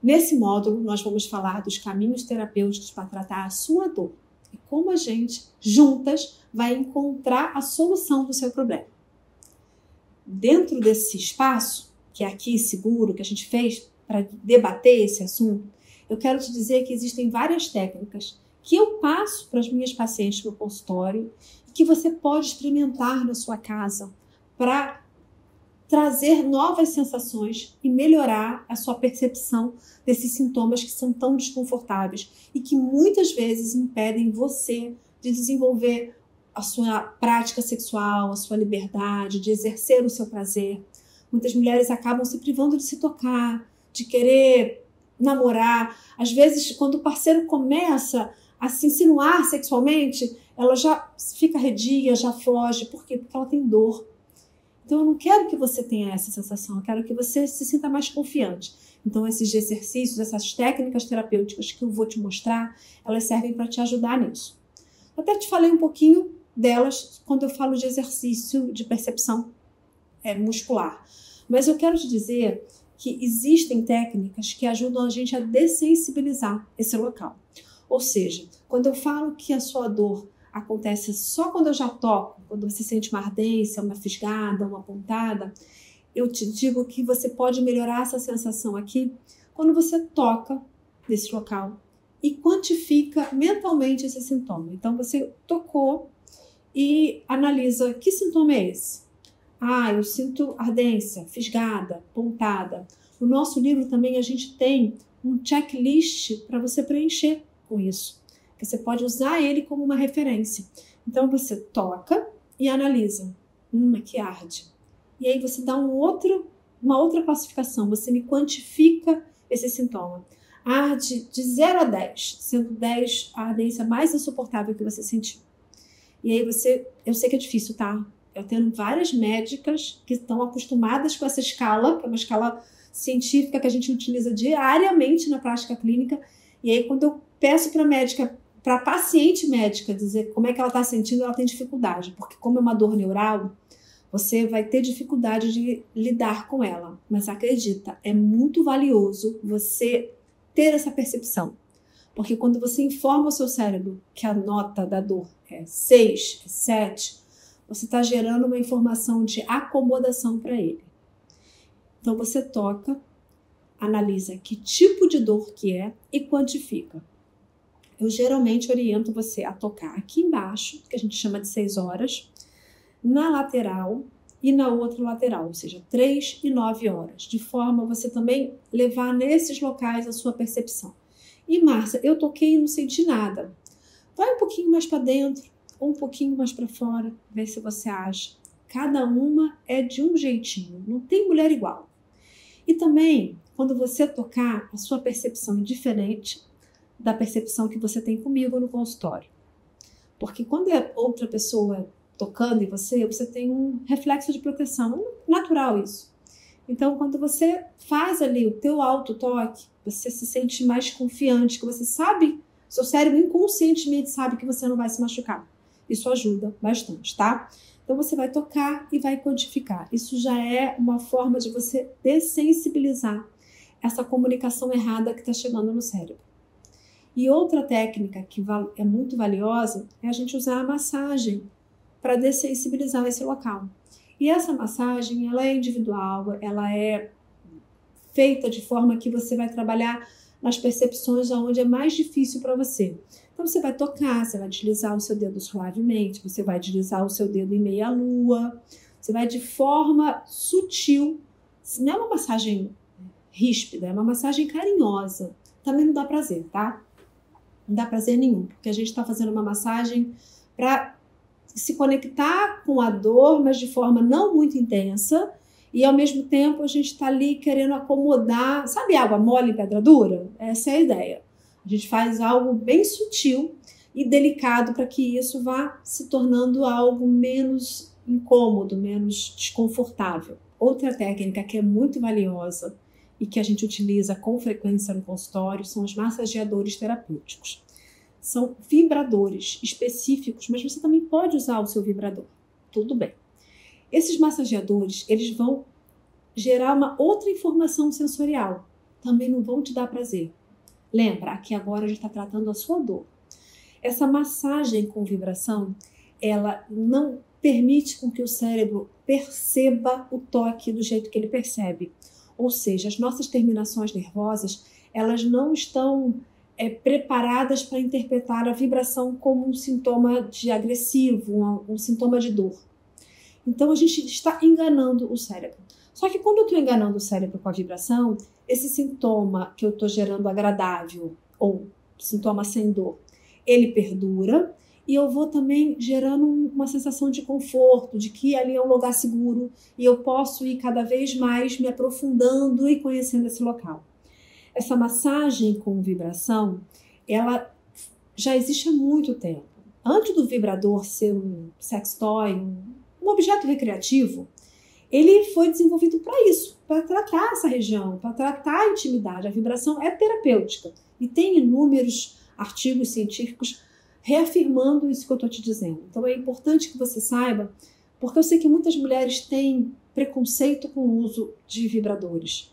Nesse módulo, nós vamos falar dos caminhos terapêuticos para tratar a sua dor e como a gente, juntas, vai encontrar a solução do seu problema. Dentro desse espaço, que é aqui seguro, que a gente fez para debater esse assunto, eu quero te dizer que existem várias técnicas que eu passo para as minhas pacientes no consultório e que você pode experimentar na sua casa para trazer novas sensações e melhorar a sua percepção desses sintomas que são tão desconfortáveis e que muitas vezes impedem você de desenvolver a sua prática sexual, a sua liberdade, de exercer o seu prazer. Muitas mulheres acabam se privando de se tocar, de querer namorar. Às vezes, quando o parceiro começa a se insinuar sexualmente, ela já fica arredia, já foge. Por quê? Porque ela tem dor. Então, eu não quero que você tenha essa sensação, eu quero que você se sinta mais confiante. Então, esses exercícios, essas técnicas terapêuticas que eu vou te mostrar, elas servem para te ajudar nisso. Eu até te falei um pouquinho delas quando eu falo de exercício de percepção muscular. Mas eu quero te dizer que existem técnicas que ajudam a gente a dessensibilizar esse local. Ou seja, quando eu falo que a sua dor acontece só quando eu já toco, quando você sente uma ardência, uma fisgada, uma pontada, eu te digo que você pode melhorar essa sensação aqui quando você toca nesse local e quantifica mentalmente esse sintoma. Então, você tocou e analisa que sintoma é esse. Eu sinto ardência, fisgada, pontada. No nosso livro também a gente tem um checklist para você preencher com isso. Você pode usar ele como uma referência. Então, você toca e analisa. Que arde. E aí você dá uma outra classificação. Você me quantifica esse sintoma. Arde de 0 a 10, sendo 10 a ardência mais insuportável que você sentiu. E aí eu sei que é difícil, tá? Eu tenho várias médicas que estão acostumadas com essa escala, que é uma escala científica que a gente utiliza diariamente na prática clínica. E aí, quando eu peço para a paciente médica dizer como é que ela está sentindo, ela tem dificuldade, porque como é uma dor neural, você vai ter dificuldade de lidar com ela. Mas acredita, é muito valioso você ter essa percepção. Porque quando você informa o seu cérebro que a nota da dor é 6, é 7, você está gerando uma informação de acomodação para ele. Então você toca, analisa que tipo de dor que é e quantifica. Eu geralmente oriento você a tocar aqui embaixo, que a gente chama de 6 horas, na lateral e na outra lateral, ou seja, 3 e 9 horas, de forma a você também levar nesses locais a sua percepção. E Márcia, eu toquei e não senti nada. Vai um pouquinho mais para dentro, ou um pouquinho mais para fora, vê se você acha. Cada uma é de um jeitinho, não tem mulher igual. E também, quando você tocar, a sua percepção é diferente da percepção que você tem comigo no consultório. Porque quando é outra pessoa tocando em você, você tem um reflexo de proteção. É natural isso. Então, quando você faz ali o teu autotoque, você se sente mais confiante, que você sabe, seu cérebro inconscientemente sabe que você não vai se machucar. Isso ajuda bastante, tá? Então, você vai tocar e vai quantificar. Isso já é uma forma de você dessensibilizar essa comunicação errada que está chegando no cérebro. E outra técnica que é muito valiosa é a gente usar a massagem para dessensibilizar esse local. E essa massagem, ela é individual, ela é feita de forma que você vai trabalhar nas percepções onde é mais difícil para você. Então, você vai tocar, você vai deslizar o seu dedo suavemente, você vai deslizar o seu dedo em meia-lua, você vai de forma sutil. Não é uma massagem ríspida, é uma massagem carinhosa. Também não dá prazer, tá? Não dá prazer nenhum, porque a gente está fazendo uma massagem para se conectar com a dor, mas de forma não muito intensa, e ao mesmo tempo a gente está ali querendo acomodar, sabe água mole em pedra dura? Essa é a ideia. A gente faz algo bem sutil e delicado para que isso vá se tornando algo menos incômodo, menos desconfortável. Outra técnica que é muito valiosa e que a gente utiliza com frequência no consultório são os massageadores terapêuticos. São vibradores específicos, mas você também pode usar o seu vibrador. Tudo bem. Esses massageadores, eles vão gerar uma outra informação sensorial. também não vão te dar prazer. Lembra, aqui agora a gente está tratando a sua dor. Essa massagem com vibração, ela não permite com que o cérebro perceba o toque do jeito que ele percebe. Ou seja, as nossas terminações nervosas, elas não estão preparadas para interpretar a vibração como um sintoma de agressivo, um sintoma de dor. Então a gente está enganando o cérebro. Só que quando eu estou enganando o cérebro com a vibração, esse sintoma que eu estou gerando agradável, ou sintoma sem dor, ele perdura e eu vou também gerando uma sensação de conforto, de que ali é um lugar seguro e eu posso ir cada vez mais me aprofundando e conhecendo esse local. Essa massagem com vibração, ela já existe há muito tempo. Antes do vibrador ser um sex toy, um objeto recreativo, ele foi desenvolvido para isso, para tratar essa região, para tratar a intimidade. A vibração é terapêutica e tem inúmeros artigos científicos reafirmando isso que eu estou te dizendo. Então é importante que você saiba, porque eu sei que muitas mulheres têm preconceito com o uso de vibradores,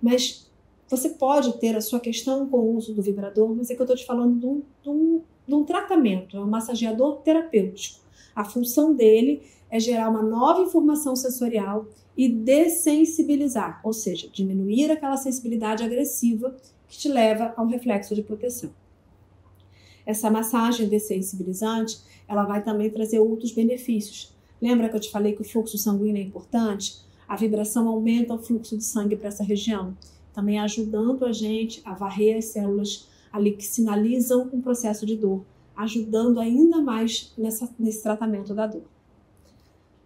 mas você pode ter a sua questão com o uso do vibrador, mas é que eu estou te falando de um tratamento, é um massageador terapêutico. A função dele é gerar uma nova informação sensorial e dessensibilizar, ou seja, diminuir aquela sensibilidade agressiva que te leva ao reflexo de proteção. Essa massagem dessensibilizante, ela vai também trazer outros benefícios. Lembra que eu te falei que o fluxo sanguíneo é importante? A vibração aumenta o fluxo de sangue para essa região, também ajudando a gente a varrer as células ali que sinalizam um processo de dor, ajudando ainda mais nesse tratamento da dor.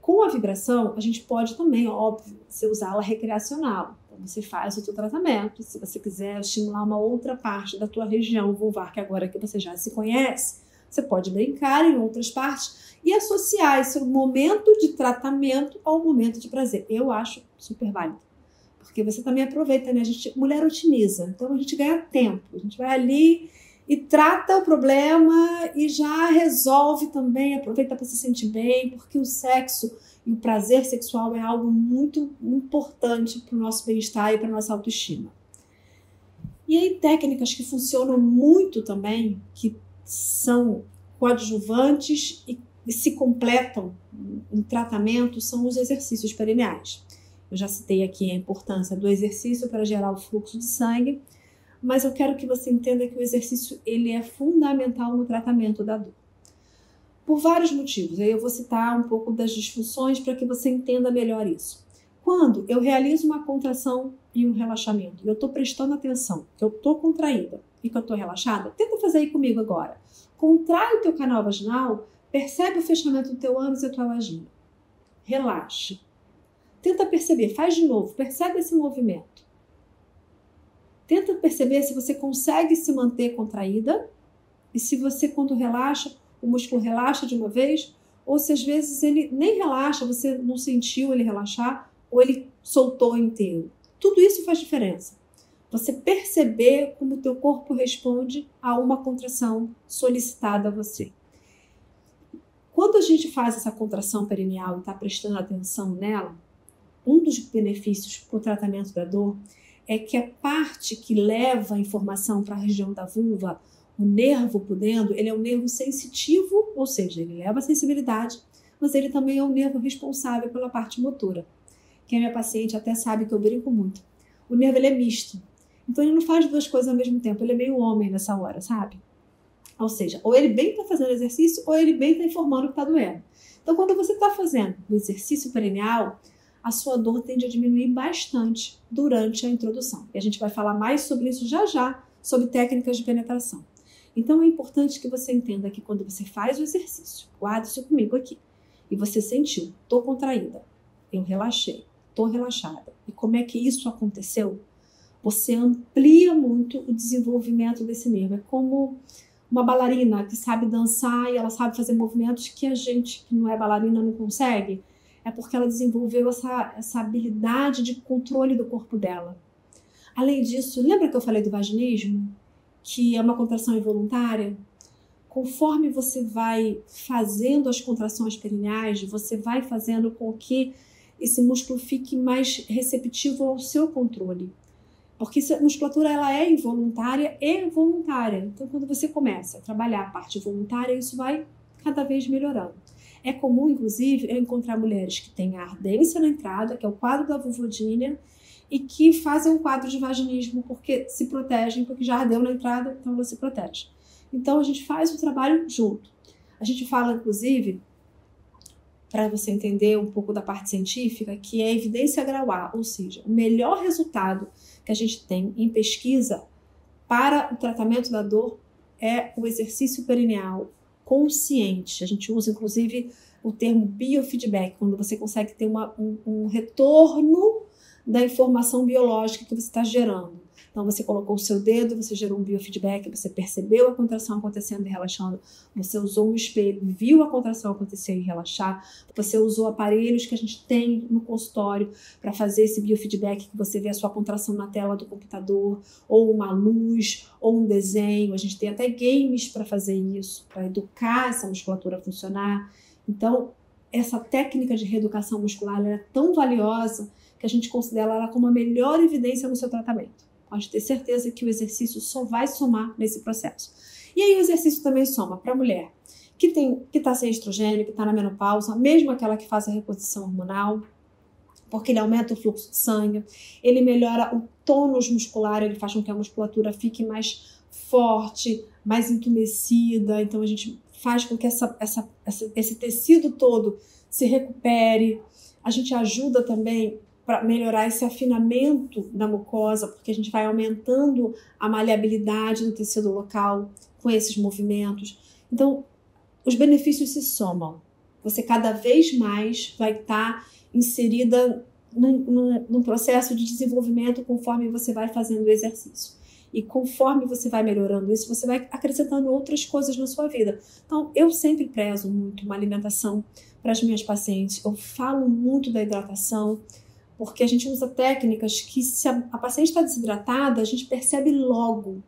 Com a vibração, a gente pode também, óbvio, você usá-la recreacional. Então, você faz o seu tratamento. Se você quiser estimular uma outra parte da tua região vulvar, que agora que você já se conhece, você pode brincar em outras partes e associar esse momento de tratamento ao momento de prazer. Eu acho super válido. Porque você também aproveita, né? Mulher otimiza. Então, a gente ganha tempo. A gente vai ali e trata o problema e já resolve também, aproveita para se sentir bem, porque o sexo e o prazer sexual é algo muito importante para o nosso bem-estar e para a nossa autoestima. E aí técnicas que funcionam muito também, que são coadjuvantes e se completam em tratamento, são os exercícios perineais. Eu já citei aqui a importância do exercício para gerar o fluxo de sangue, mas eu quero que você entenda que o exercício ele é fundamental no tratamento da dor. Por vários motivos. Aí eu vou citar um pouco das disfunções para que você entenda melhor isso. Quando eu realizo uma contração e um relaxamento, e eu estou prestando atenção, que eu estou contraída e que eu estou relaxada, tenta fazer aí comigo agora. Contrai o teu canal vaginal, percebe o fechamento do teu ânus e a tua vagina. Relaxa. Tenta perceber, faz de novo, percebe esse movimento. Tenta perceber se você consegue se manter contraída e se você, quando relaxa, o músculo relaxa de uma vez, ou se às vezes ele nem relaxa, você não sentiu ele relaxar, ou ele soltou inteiro. Tudo isso faz diferença. Você perceber como o teu corpo responde a uma contração solicitada a você. Quando a gente faz essa contração perineal e está prestando atenção nela, um dos benefícios para o tratamento da dor é que a parte que leva a informação para a região da vulva, o nervo pudendo, ele é um nervo sensitivo, ou seja, ele leva a sensibilidade, mas ele também é um nervo responsável pela parte motora. Quem é minha paciente até sabe que eu brinco muito. O nervo ele é misto, então ele não faz duas coisas ao mesmo tempo, ele é meio homem nessa hora, sabe? Ou seja, ou ele bem está fazendo exercício, ou ele bem está informando que está doendo. Então, quando você está fazendo o exercício perineal, a sua dor tende a diminuir bastante durante a introdução. E a gente vai falar mais sobre isso já, sobre técnicas de penetração. Então é importante que você entenda que quando você faz o exercício, guarde isso comigo aqui, e você sentiu, estou contraída, eu relaxei, estou relaxada. E como é que isso aconteceu? Você amplia muito o desenvolvimento desse nervo. É como uma bailarina que sabe dançar e ela sabe fazer movimentos que a gente que não é bailarina não consegue. É porque ela desenvolveu essa habilidade de controle do corpo dela. Além disso, lembra que eu falei do vaginismo? Que é uma contração involuntária? Conforme você vai fazendo as contrações perineais, você vai fazendo com que esse músculo fique mais receptivo ao seu controle. Porque a musculatura ela é involuntária e voluntária. Então, quando você começa a trabalhar a parte voluntária, isso vai cada vez melhorando. É comum, inclusive, eu encontrar mulheres que têm a ardência na entrada, que é o quadro da vulvodynia, e que fazem um quadro de vaginismo porque se protegem, porque já ardeu na entrada, então ela se protege. Então, a gente faz o trabalho junto. A gente fala, inclusive, para você entender um pouco da parte científica, que é evidência grau A, ou seja, o melhor resultado que a gente tem em pesquisa para o tratamento da dor é o exercício perineal consciente. A gente usa, inclusive, o termo biofeedback, quando você consegue ter um retorno da informação biológica que você está gerando. Então, você colocou o seu dedo, você gerou um biofeedback, você percebeu a contração acontecendo e relaxando, você usou um espelho, viu a contração acontecer e relaxar, você usou aparelhos que a gente tem no consultório para fazer esse biofeedback, que você vê a sua contração na tela do computador, ou uma luz, ou um desenho. A gente tem até games para fazer isso, para educar essa musculatura a funcionar. Então, essa técnica de reeducação muscular é tão valiosa que a gente considera ela como a melhor evidência no seu tratamento. Pode ter certeza que o exercício só vai somar nesse processo. E aí o exercício também soma para a mulher que está sem estrogênio, que está na menopausa, mesmo aquela que faz a reposição hormonal, porque ele aumenta o fluxo de sangue, ele melhora o tônus muscular, ele faz com que a musculatura fique mais forte, mais entumecida. Então a gente faz com que esse tecido todo se recupere. A gente ajuda também para melhorar esse afinamento da mucosa, porque a gente vai aumentando a maleabilidade do tecido local com esses movimentos. Então, os benefícios se somam. Você cada vez mais vai estar inserida num processo de desenvolvimento conforme você vai fazendo o exercício. E conforme você vai melhorando isso, você vai acrescentando outras coisas na sua vida. Então, eu sempre prezo muito uma alimentação para as minhas pacientes. Eu falo muito da hidratação, porque a gente usa técnicas que, se a paciente está desidratada, a gente percebe logo.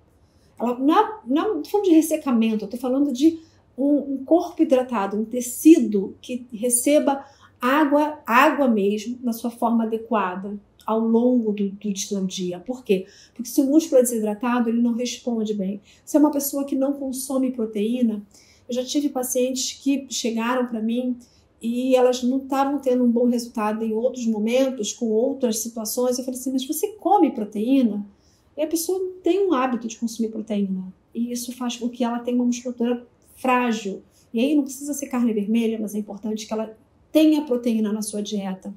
Ela, não estou falando de ressecamento, eu estou falando de um corpo hidratado, um tecido que receba água mesmo, na sua forma adequada, ao longo do seu dia. Por quê? Porque se o músculo é desidratado, ele não responde bem. Se é uma pessoa que não consome proteína, eu já tive pacientes que chegaram para mim e elas não estavam tendo um bom resultado em outros momentos, com outras situações. Eu falei assim, mas você come proteína? E a pessoa não tem um hábito de consumir proteína. E isso faz com que ela tenha uma musculatura frágil. E aí não precisa ser carne vermelha, mas é importante que ela tenha proteína na sua dieta.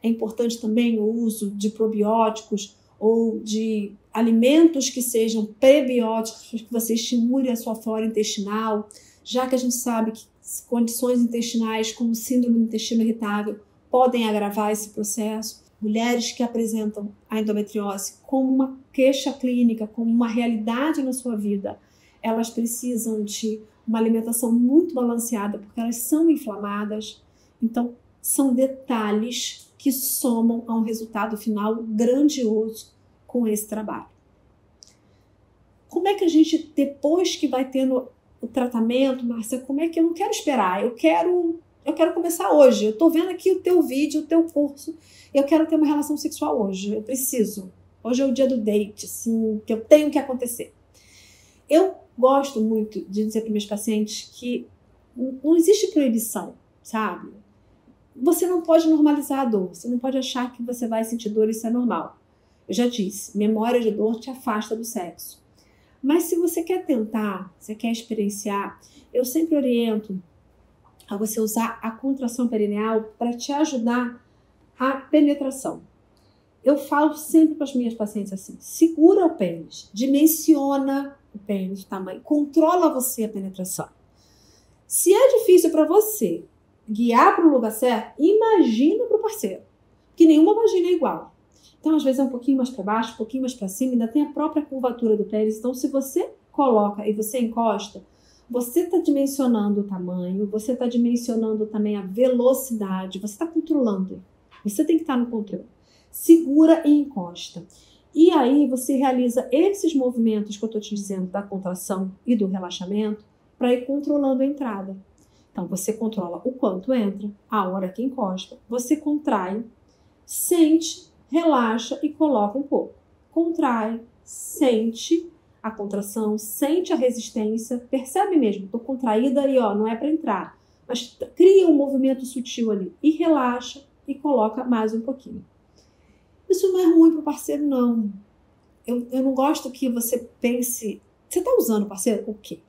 É importante também o uso de probióticos ou de alimentos que sejam prebióticos, que você estimule a sua flora intestinal, já que a gente sabe que condições intestinais como síndrome do intestino irritável podem agravar esse processo. Mulheres que apresentam a endometriose como uma queixa clínica, como uma realidade na sua vida, elas precisam de uma alimentação muito balanceada, porque elas são inflamadas. Então, são detalhes que somam a um resultado final grandioso com esse trabalho. Como é que a gente, depois que vai tendo o tratamento, Márcia, como é que eu não quero esperar? Eu quero começar hoje. Eu estou vendo aqui o teu vídeo, o teu curso. Eu quero ter uma relação sexual hoje. Eu preciso. Hoje é o dia do date, assim, que eu tenho que acontecer. Eu gosto muito de dizer para meus pacientes que não existe proibição, sabe? Você não pode normalizar a dor. Você não pode achar que você vai sentir dor e isso é normal. Eu já disse, memória de dor te afasta do sexo. Mas se você quer tentar, você quer experienciar, eu sempre oriento a você usar a contração perineal para te ajudar a penetração. Eu falo sempre para as minhas pacientes assim, segura o pênis, dimensiona o pênis, o tamanho, controla você a penetração. Se é difícil para você guiar para o lugar certo, imagina para o parceiro, que nenhuma vagina é igual. Então, às vezes é um pouquinho mais para baixo, um pouquinho mais para cima, ainda tem a própria curvatura do pênis. Então, se você coloca e você encosta, você está dimensionando o tamanho, você está dimensionando também a velocidade, você está controlando. Você tem que estar no controle. Segura e encosta. E aí você realiza esses movimentos que eu estou te dizendo da contração e do relaxamento para ir controlando a entrada. Então, você controla o quanto entra, a hora que encosta, você contrai, sente, relaxa e coloca um pouco. contrai, sente a contração, sente a resistência, percebe mesmo, estou contraída e não é para entrar, mas cria um movimento sutil ali e relaxa e coloca mais um pouquinho. Isso não é ruim para o parceiro, não. Eu não gosto que você pense... Você está usando o parceiro? O quê?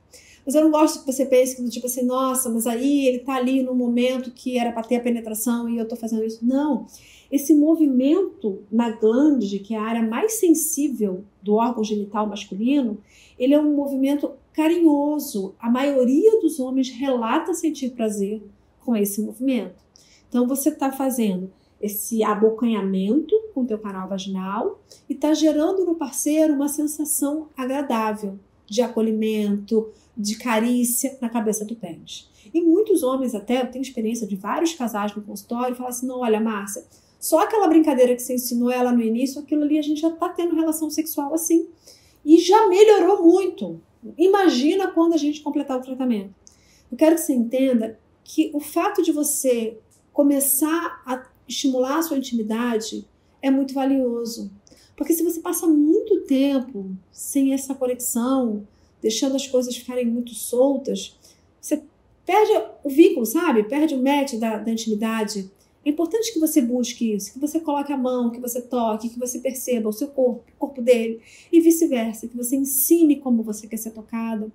Mas eu não gosto que você pense que, tipo assim, nossa, mas aí ele está ali no momento que era para ter a penetração e eu estou fazendo isso. Não. Esse movimento na glande, que é a área mais sensível do órgão genital masculino, ele é um movimento carinhoso. A maioria dos homens relata sentir prazer com esse movimento. Então, você está fazendo esse abocanhamento com o teu canal vaginal e está gerando no parceiro uma sensação agradável de acolhimento, de carícia na cabeça do pênis. E muitos homens até, eu tenho experiência de vários casais no consultório, falam assim, não, olha, Márcia, só aquela brincadeira que você ensinou ela no início, aquilo ali a gente já está tendo relação sexual assim. E já melhorou muito. Imagina quando a gente completar o tratamento. Eu quero que você entenda que o fato de você começar a estimular a sua intimidade é muito valioso. Porque se você passa muito tempo sem essa conexão, deixando as coisas ficarem muito soltas, você perde o vínculo, sabe? Perde o match da intimidade. É importante que você busque isso, que você coloque a mão, que você toque, que você perceba o seu corpo, o corpo dele, e vice-versa, que você ensine como você quer ser tocada.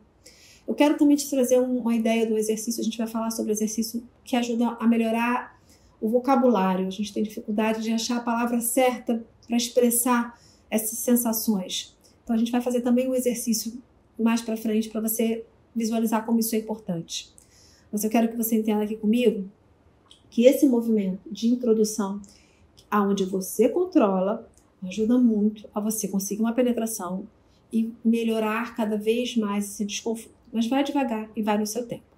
Eu quero também te trazer uma ideia do exercício, a gente vai falar sobre exercício que ajuda a melhorar o vocabulário. A gente tem dificuldade de achar a palavra certa para expressar essas sensações. Então a gente vai fazer também um exercício mais para frente para você visualizar como isso é importante. Mas eu quero que você entenda aqui comigo que esse movimento de introdução, aonde você controla, ajuda muito a você conseguir uma penetração e melhorar cada vez mais esse desconforto. Mas vai devagar e vai no seu tempo.